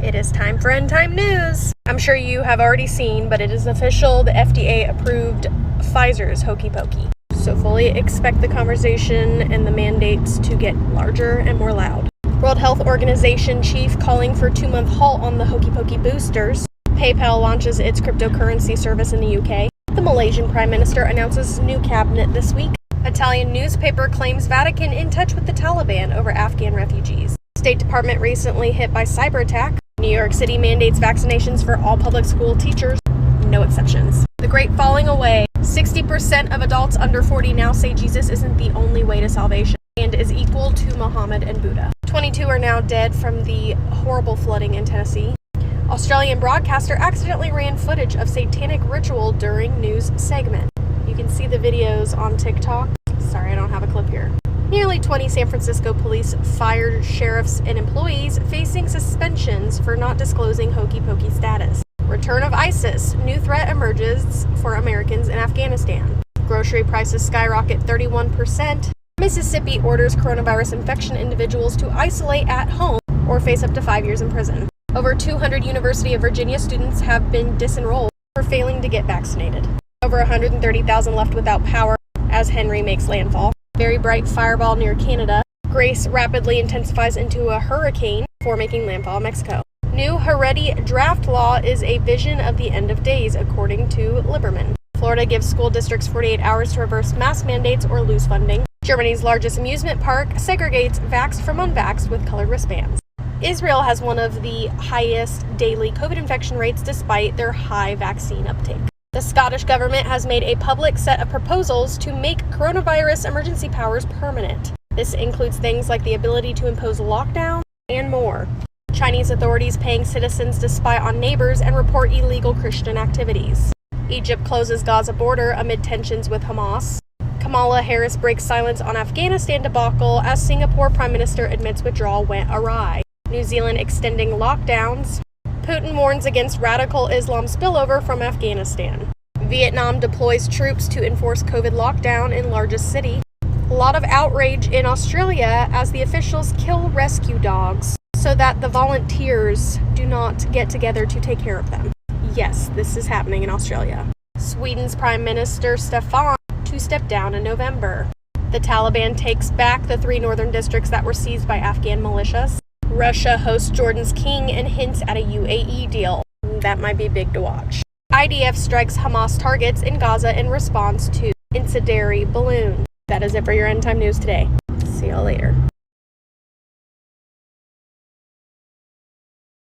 It is time for End Time News. I'm sure you have already seen, but it is official. The FDA approved Pfizer's Hokey Pokey. So fully expect the conversation and the mandates to get larger and more loud. World Health Organization chief calling for 2-month halt on the Hokey Pokey boosters. PayPal launches its cryptocurrency service in the UK. The Malaysian Prime Minister announces new cabinet this week. Italian newspaper claims Vatican in touch with the Taliban over Afghan refugees. State Department recently hit by cyber attack. New York City mandates vaccinations for all public school teachers. No exceptions. The Great Falling Away. 60% of adults under 40 now say Jesus isn't the only way to salvation and is equal to Muhammad and Buddha. 22 are now dead from the horrible flooding in Tennessee. Australian broadcaster accidentally ran footage of satanic ritual during news segment. You can see the videos on TikTok. Sorry, I don't have a clip here. Nearly 20 San Francisco police fired sheriffs and employees facing suspensions for not disclosing Hokey Pokey status. Return of ISIS. New threat emerges for Americans in Afghanistan. Grocery prices skyrocket 31%. Mississippi orders coronavirus infection individuals to isolate at home or face up to 5 years in prison. Over 200 University of Virginia students have been disenrolled for failing to get vaccinated. Over 130,000 left without power as Henry makes landfall. Very bright fireball near Canada. Grace rapidly intensifies into a hurricane before making landfall in Mexico. New Heredia draft law is a vision of the end of days, according to Lieberman. Florida gives school districts 48 hours to reverse mask mandates or lose funding. Germany's largest amusement park segregates vaxxed from unvaxxed with colored wristbands. Israel has one of the highest daily COVID infection rates despite their high vaccine uptake. The Scottish government has made a public set of proposals to make coronavirus emergency powers permanent. This includes things like the ability to impose lockdown and more. Chinese authorities paying citizens to spy on neighbors and report illegal Christian activities. Egypt closes Gaza border amid tensions with Hamas. Kamala Harris breaks silence on Afghanistan debacle as Singapore Prime Minister admits withdrawal went awry. New Zealand extending lockdowns. Putin warns against radical Islam spillover from Afghanistan. Vietnam deploys troops to enforce COVID lockdown in largest city. A lot of outrage in Australia as the officials kill rescue dogs so that the volunteers do not get together to take care of them. Yes, this is happening in Australia. Sweden's Prime Minister Stefan to step down in November. The Taliban takes back the 3 northern districts that were seized by Afghan militias. Russia hosts Jordan's king and hints at a UAE deal. That might be big to watch. IDF strikes Hamas targets in Gaza in response to incendiary balloon. That is it for your End Time News today. See y'all later.